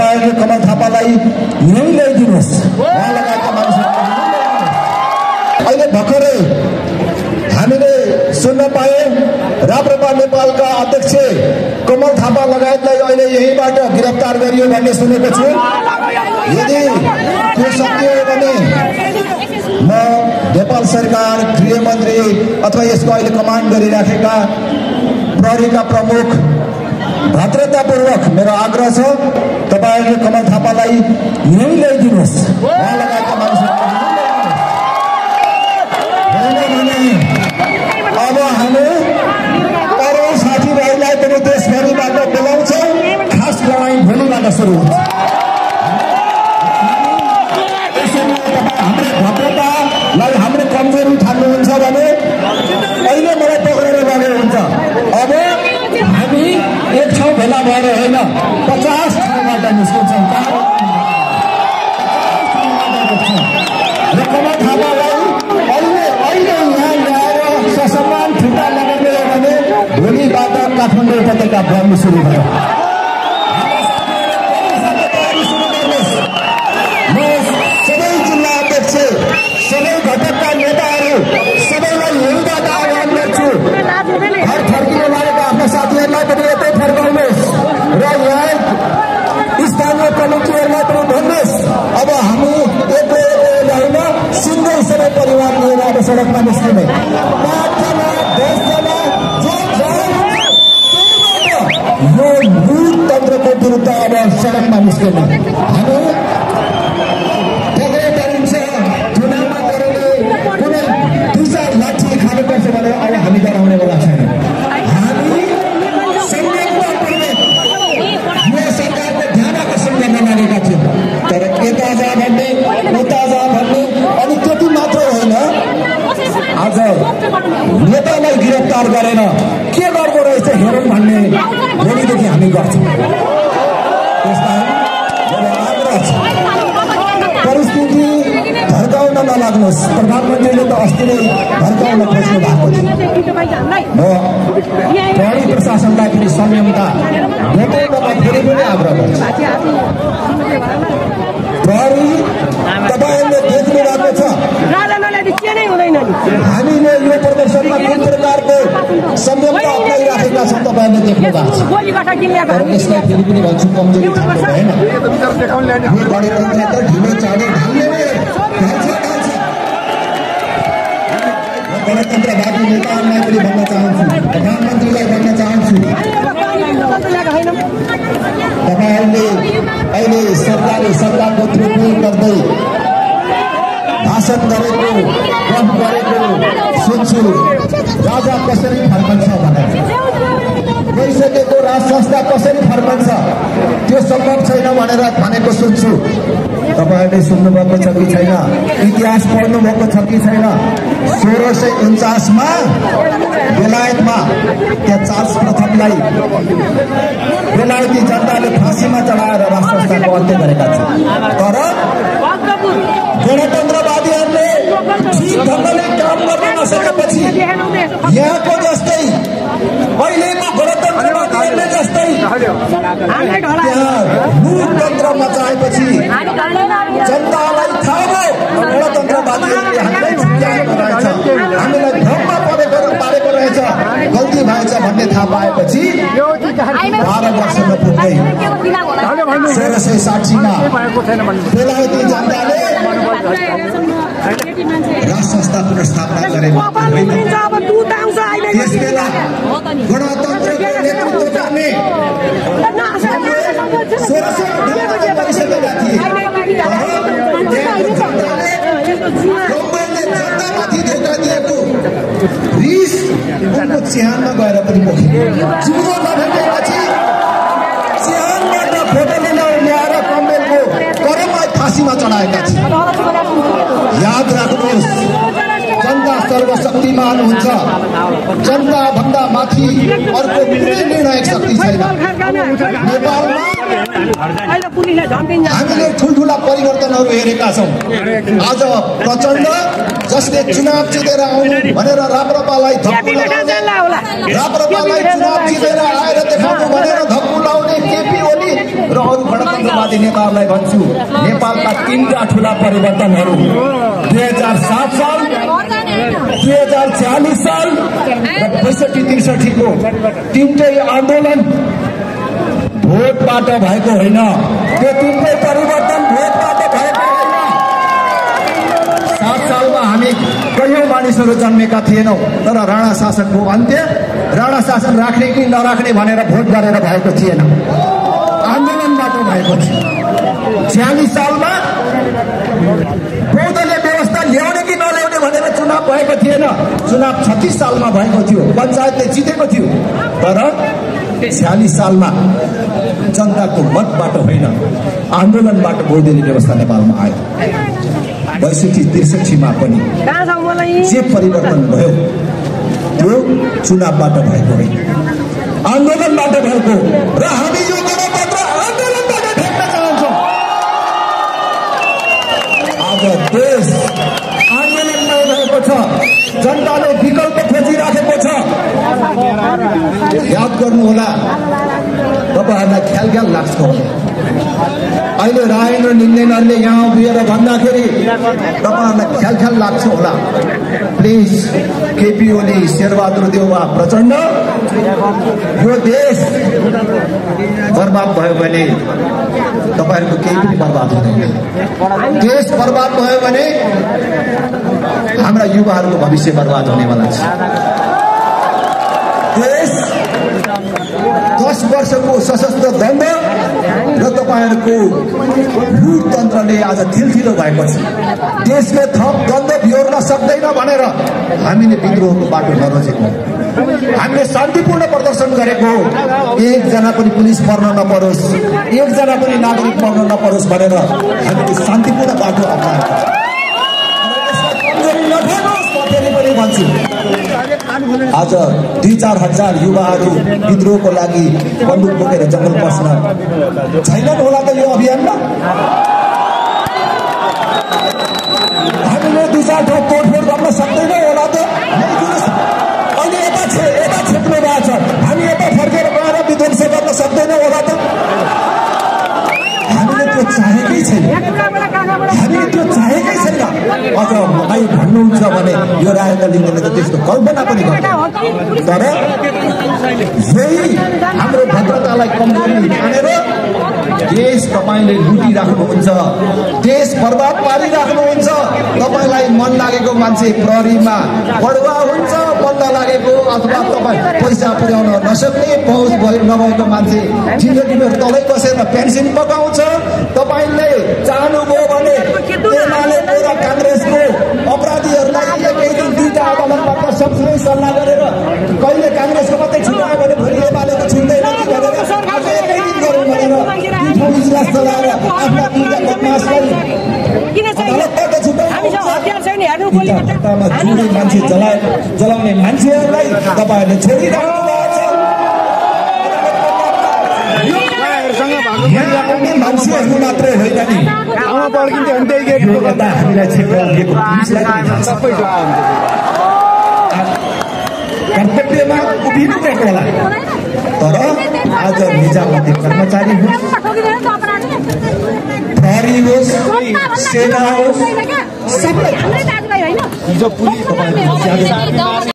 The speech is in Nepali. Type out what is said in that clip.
तपाईहरुले कमल थापालाई यही ल्याइदिनुस्। उहाँ लगायतका मानिसहरुलाई अहिले भर्खरै हामीले सुन्न पाए राप्रपा नेपालका अध्यक्ष कमल थापा लगायतलाई अहिले यहीबाट गिरफ्तार गरियो भन्ने सुनेको छु। यदि त्यो सत्य हो भने म नेपाल सरकार, गृहमन्त्री अथवा यसको अहिले कमान्ड गरिराखेका प्रहरीका प्रमुख भद्रतापूर्वक मेरो आग्रह छ, तपाईहरुले कमल थापालाई यही ल्याइदिनुस्। उहाँ लगायतका मानिसहरुलाई अब हामी अरू साथीभाइलाई पनि देशभरिबाट बोलाउँछौँ। खास लडाईँ भोलिबाट सुरु हुन्छ। हाम्रो भद्रतालाई हाम्रो कमजोरी ठान्नुहुन्छ भने अहिले मलाई पक्रेर लगे हुन्छ। अब हामी एक ठाउँ भेला भएर होइन, 50 ठाउँबाट निस्किन्छौँ र कमल थापालाई अहिले यहाँ ल्याएर ससम्मान ठुटा लगाउने हो भने भोलिबाट काठमाडौँ उपत्यका बढ्नु सुरु भयो। म सबै जिल्ला अध्यक्ष, सबै घटकका नेताहरू सबैलाई यहीँबाट आह्वान गर्छु, घर फर्किन लागेका आफ्ना साथीहरूलाई पनि यतै फर्काउनुहोस् र यहाँ स्थानीय कमिटीहरूलाई पनि भन्नुहोस्। अब हामी एक्लै होइन, सिङ्गै सबै परिवार लिएर अब सडकमा निस्किने। 5 जना 10 जना यो लोकतन्त्रको विरुद्ध अब सडकमा निस्किने। हामी पक्राउ गरिन्छ, चुनावमा गरेर कुनै 2-4 लाठी खानुपर्छ भनेर अब हामी डराउने बेला छैन। हामी संयममा पर्ने यो सरकारको ध्यान आकर्षण गर्न लागेका थियौँ, तर यता जा भन्ने उता जा भन्ने, अनि त्यति मात्र होइन, आज नेतालाई गिरफ्तार गरेर के गर्दो रहेछ हेरौँ भन्ने भोलिदेखि हामी गर्छौँ। त्यसलाई मेरो आग्रह छ, परिस्थिति भड्काउन नलाग्नुहोस्। प्रधानमन्त्रीले त अस्ति नै भड्काउन खोज्नु भएको थियो। म प्रहरी प्रशासनलाई पनि संयमता भेटेको फेरि पनि आग्रह गर्छु। प्रहरी तपाईहरुले देख्नु भएको छ, हामीले यो प्रदर्शनमा कुन प्रकारको संयमता अपनाइराखेका छौँ तपाईहरुले देख्नु भएको छ। तर यसलाई फेरि पनि भन्छु, कमजोरी ठान्नु भएन। यो गणतन्त्र त ढिलो चाँडो ढाल्ने नै गणतन्त्रवादी नेताहरूलाई पनि भन्न चाहन्छु, प्रधानमन्त्रीलाई भन्न चाहन्छु, तपाईहरुले अहिले सरकारले सरकारको त्रुटि गर्दै भाषण गरेको, गफ गरेको सुन्छु, राजा कसरी फर्कन्छ भनेर। गइसकेको राज संस्था कसरी फर्कन्छ त्यो सम्भव छैन भनेर भनेको सुन्छु। तपाईहरुले सुन्नुभएको छ कि छैन? इतिहास पढ्नुभएको छ कि छैन? 1649 मा बेलायतमा त्यहाँ चार्ल्स प्रथमलाई बेलायती जनताले फाँसीमा चढाएर राज संस्थाको अन्त्य गरेका छन्। तर गणतन्त्रवादीहरूले ठिक ढङ्गले काम गर्न नसकेपछि यहाँको जस्तै अहिलेको गणतन्त्रवादीहरूले जस्तै त्यहाँ लोकतन्त्र मचाएपछि जनतालाई थाहा भयो गणतन्त्रवादीहरूले हामीलाई छुट्याएको रहेछ, हामीलाई भ्रममा पारेको रहेछ, गल्ती भएछ भन्ने थाहा पाएपछि 12 वर्ष नपुग्दै 1660 मा बेलायती जनताले राज संस्था पुनर्स्थापना गरेको त्यस बेला गणतन्त्रको नेतृत्व गर्ने 1698 गरिसकेका थिए। जनतामाथि धोका दिएको रिस उनको चिहानमा गएर पनि पोखियो। जुदो नभेटेपछि चिहानबाट फोटो लिन ल्याएर कम्बेलको करममा फाँसीमा चढाएका थिए। याद राख्नुहोस्, जनता सर्वशक्तिमान हुन्छ, जनता भन्दा माथि अर्को कुनै निर्णायक शक्ति छैन। नेपालमा हामीले ठुल्ठुला परिवर्तनहरू हेरेका छौँ। आज प्रचण्ड जसले चुनाव जितेर आउनु भनेर राप्रपालाई धक्कु लगाउने, राप्रपालाई चुनाव जितेर आएर देखाउनु भनेर धक्कु लाउने केपी ओली र अरू गणतन्त्र राष्ट्रवादी नेताहरूलाई भन्छु, नेपालका 3टा ठूला परिवर्तनहरू 2007 साल, 2040 साल र 65-63 को 3टै आन्दोलन भोटबाट भएको होइन। त्यो 3टै परिवर्तन भोटबाट भएको होइन। 7 सालमा हामी कयौं मानिसहरू जन्मेका थिएनौं, तर राणा शासनको अन्त्य, राणा शासन राख्ने कि नराख्ने भनेर भोट गरेर भएको थिएन, आन्दोलनबाट भएको थियो। 46 सालमा बौद्धले व्यवस्था ल्याउने कि नल्याउने भनेर चुनाव भएको थिएन, चुनाव 36 सालमा भएको थियो, पञ्चायतले जितेको थियो। तर 46 सालमा जनताको मतबाट होइन, आन्दोलनबाट बौद्धले व्यवस्था नेपालमा आयो। 62-63 मा पनि जे परिवर्तन भयो त्यो चुनावबाट भएको होइन, आन्दोलनबाट भएको। र हामी यो गणतन्त्र आन्दोलनबाट भेट्न चाहन्छौँ। आज देश आन्दोलनमै रहेको छ, जनताले विकल्प खोजिराखेको छ। याद गर्नुहोला, तपाईहरुलाई ख्याल लाग्छ होला, अहिले राजेन्द्र निन्देनहरूले यहाँ उभिएर भन्दाखेरि तपाईहरुलाई ख्याल लाग्छ होला। प्लिज केपी ओली, शेरबहादुर देउवा, प्रचण्ड, यो देश बर्बाद भयो भने तपाईहरुको केही पनि बर्बाद हुँदैन। देश बर्बाद भयो भने हाम्रा युवाहरूको भविष्य बर्बाद हुनेवाला छ। देश 10 वर्षको सशस्त्र द्वन्द र तपाईहरुको लुटतन्त्रले आज थिलथिलो भएको छ। देशले थप द्वन्द बिहोर्न सक्दैन भनेर हामीले विद्रोहको बाटो नरोजेको, हामीले शान्तिपूर्ण प्रदर्शन गरेको, एकजना पनि पुलिस पर्न नपरोस्, एकजना पनि नागरिक पर्न नपरोस् भनेर हामीले शान्तिपूर्ण बाटो अपनाएको। आज 2-4 हजार युवाहरू विद्रोहको लागि बन्दुक बोकेर जंगल पस्न छैनन् होला त यो अभियानमा। हामीले 2-4 ठाउँ तोडफोड गर्न सक्दैनौँ होला त। अहिले यता क्षेत्र भएको छ, हामी यता फर्केर गएर विध्वंस गर्न सक्दैनौँ होला त। हामीले त्यो चाहेकै छैन, हामीले त्यो चाहेकै छैन। अझ मलाई भन्नुहुन्छ भने यो राजेन्द्र लिङ्गले त त्यस्तो कल्पना पनि गर्दैन। तर यही हाम्रो भद्रतालाई कमजोरी मानेर देश तपाईले लुटिराख्नुहुन्छ, देश बर्बाद पारिराख्नुहुन्छ। तपाईलाई मन लागेको मान्छे प्रहरीमा बढुवा हुन्छ, बन्द लागेको अथवा तपाई पैसा पुर्याउन नसक्ने पहुँच नभएको मान्छे जिन्दगीमा तलै बसेर पेन्सन पकाउँछ। तपाईले चाहनुभयो भने एमालेको र कांग्रेसको अपराधीहरूलाई एकै दिन 2टा अदालतबाट सबैले सल्लाह गरेर कहिले कांग्रेसको मात्रै छुट्यायो भने भोलि एमालेको छुट्दैन कि भनेर आज एकै दिन गरौँ भनेर ठाउँ इजलास चलाएर आफ्ना 2टा बदमासलाई अदालतबाट छुट्याउनु मान्छे जलाउने मान्छेहरूलाई तपाईहरूले छोडिराख्नु मान्छेहरू मात्रै होइन नि, हामीलाई क्षेत्र दिएको सबै कर्तव्यमा उभिनुपर्छ होला। तर आज निजामती कर्मचारी होस्, प्रहरी होस्, सेना होस्, सबै